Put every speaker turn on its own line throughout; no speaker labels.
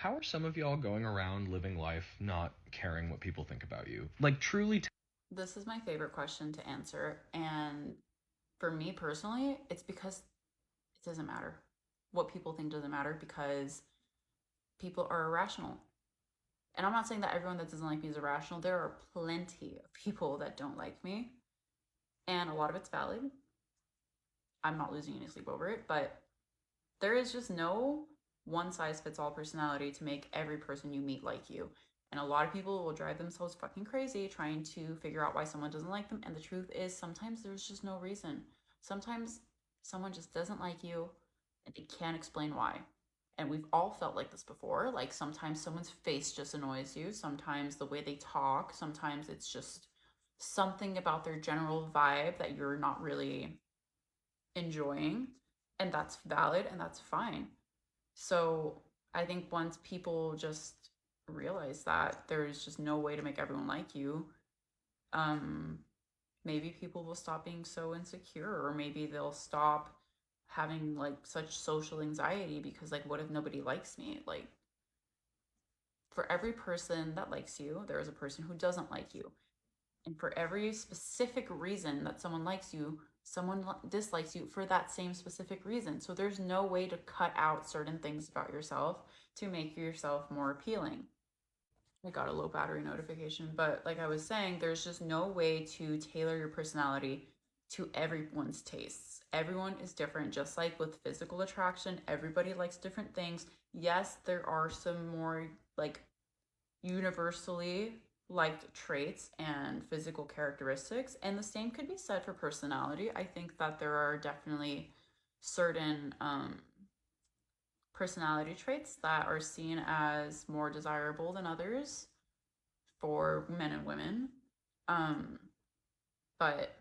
how are some of y'all going around living life not caring what people think about you? Like, truly.
This is my favorite question to answer. And for me personally, it's because it doesn't matter. What people think doesn't matter because people are irrational. And I'm not saying that everyone that doesn't like me is irrational. There are plenty of people that don't like me, and a lot of it's valid. I'm not losing any sleep over it, but there is just no one size fits all personality to make every person you meet like you. And a lot of people will drive themselves fucking crazy trying to figure out why someone doesn't like them. And the truth is, sometimes there's just no reason. Sometimes someone just doesn't like you and they can't explain why. And we've all felt like this before. Like sometimes someone's face just annoys you, sometimes the way they talk, sometimes it's just something about their general vibe that you're not really enjoying. And that's valid and that's fine. So I think once people just realize that there's just no way to make everyone like you, um, maybe people will stop being so insecure, or maybe they'll stop having like such social anxiety because, like, what if nobody likes me? Like, for every person that likes you, there is a person who doesn't like you. And for every specific reason that someone likes you, someone dislikes you for that same specific reason. So there's no way to cut out certain things about yourself to make yourself more appealing. I got a low battery notification, but like I was saying, there's just no way to tailor your personality to everyone's tastes. Everyone is different, just like with physical attraction, everybody likes different things. Yes, there are some more like universally liked traits and physical characteristics, and the same could be said for personality. I think that there are definitely certain personality traits that are seen as more desirable than others for men and women. Um, but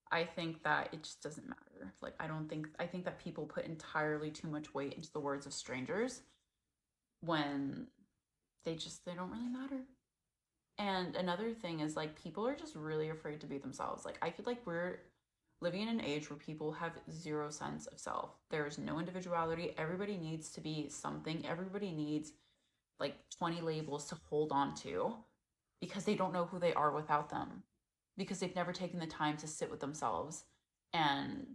I think that it just doesn't matter. Like, I think that people put entirely too much weight into the words of strangers when they don't really matter. And another thing is, like, people are just really afraid to be themselves. Like, I feel like we're living in an age where people have zero sense of self. There is no individuality. Everybody needs to be something. Everybody needs like 20 labels to hold on to because they don't know who they are without them, because they've never taken the time to sit with themselves, and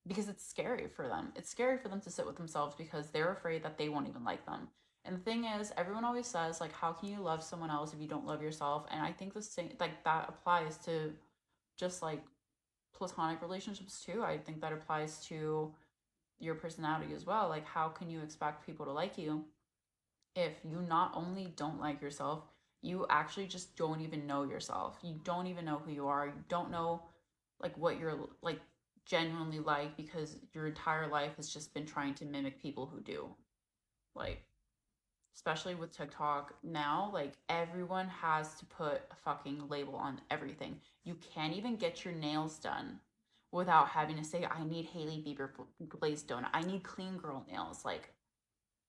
because it's scary for them. It's scary for them to sit with themselves because they're afraid that they won't even like them. And the thing is, everyone always says, like, how can you love someone else if you don't love yourself? And I think the same, like, that applies to just like platonic relationships too. I think that applies to your personality as well. Like, how can you expect people to like you if you not only don't like yourself, you actually just don't even know yourself. You don't even know who you are. You don't know like what you're like genuinely like because your entire life has just been trying to mimic people who do. Like, especially with TikTok now, like everyone has to put a fucking label on everything. You can't even get your nails done without having to say, I need Hailey Bieber glazed donut. I need clean girl nails. Like,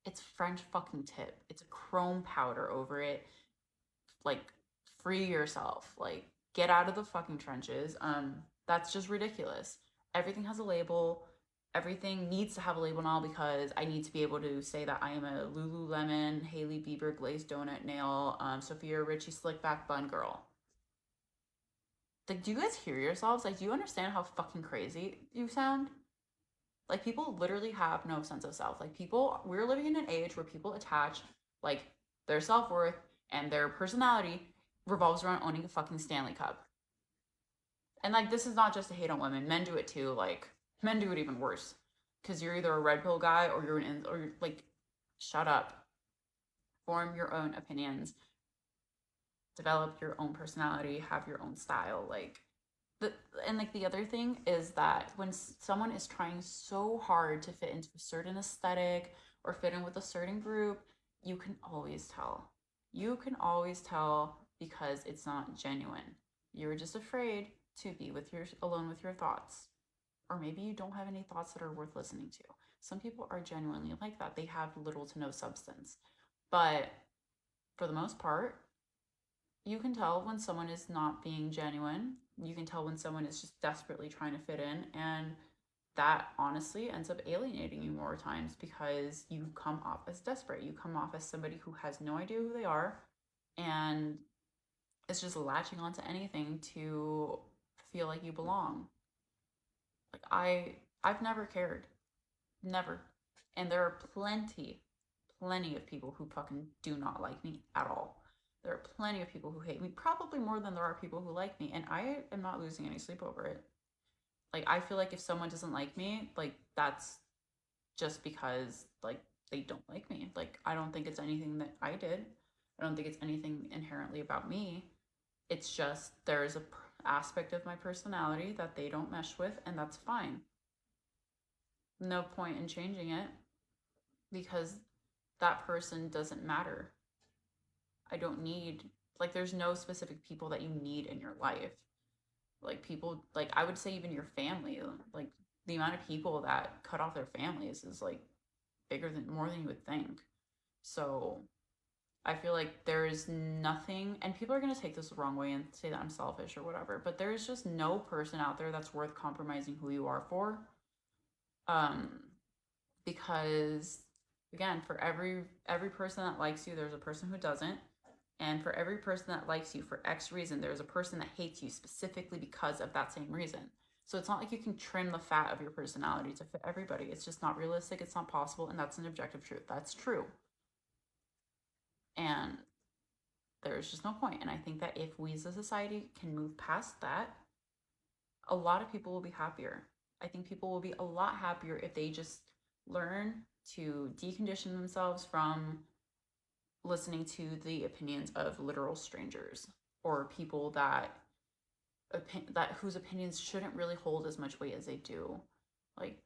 it's French fucking tip. It's a chrome powder over it. Like, free yourself. Like, get out of the fucking trenches. That's just ridiculous. Everything has a label. Everything needs to have a label now because I need to be able to say that I am a Lululemon, Hailey Bieber glazed donut nail, Sophia Richie slick back bun girl. Like, do you guys hear yourselves? Like, do you understand how fucking crazy you sound? Like, people literally have no sense of self. Like, people, we're living in an age where people attach like their self worth and their personality revolves around owning a fucking Stanley Cup. And like, this is not just a hate on women. Men do it too. Like, men do it even worse because you're either a red pill guy or or you're like, shut up. Form your own opinions. Develop your own personality. Have your own style. Like, the and like the other thing is that when someone is trying so hard to fit into a certain aesthetic or fit in with a certain group, you can always tell. You can always tell because it's not genuine. You're just afraid to be with your alone with your thoughts. Or maybe you don't have any thoughts that are worth listening to. Some people are genuinely like that. They have little to no substance. But for the most part, you can tell when someone is not being genuine. You can tell when someone is just desperately trying to fit in. And that honestly ends up alienating you more times because you come off as desperate. You come off as somebody who has no idea who they are and is just latching onto anything to feel like you belong. Like I've never cared. Never. And there are plenty of people who fucking do not like me at all. There are plenty of people who hate me, probably more than there are people who like me, and I am not losing any sleep over it. Like I feel like if someone doesn't like me, like that's just because like they don't like me. Like I don't think it's anything that I did. I don't think it's anything inherently about me. It's just there's a aspect of my personality that they don't mesh with, and that's fine. No point in changing it because that person doesn't matter. I don't need, like, there's no specific people that you need in your life. Like, people, like, I would say even your family, like, the amount of people that cut off their families is, like, bigger than, more than you would think. So, I feel like there is nothing, and people are going to take this the wrong way and say that I'm selfish or whatever, but there is just no person out there that's worth compromising who you are for. Um, because again, for every person that likes you, there's a person who doesn't. And for every person that likes you for X reason, there's a person that hates you specifically because of that same reason. So it's not like you can trim the fat of your personality to fit everybody. It's just not realistic. It's not possible. And that's an objective truth. That's true. And there's just no point. And I think that if we as a society can move past that, a lot of people will be happier. I think people will be a lot happier if they just learn to decondition themselves from listening to the opinions of literal strangers or people that whose opinions shouldn't really hold as much weight as they do. Like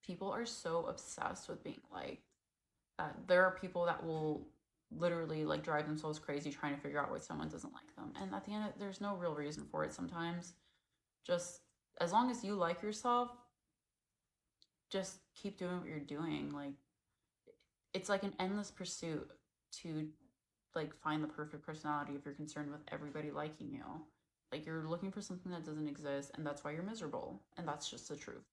people are so obsessed with being like there are people that will literally like drive themselves crazy trying to figure out why someone doesn't like them. And at the end, there's no real reason for it sometimes. Just as long as you like yourself, just keep doing what you're doing. Like it's like an endless pursuit to like find the perfect personality if you're concerned with everybody liking you. Like you're looking for something that doesn't exist and that's why you're miserable. And that's just the truth.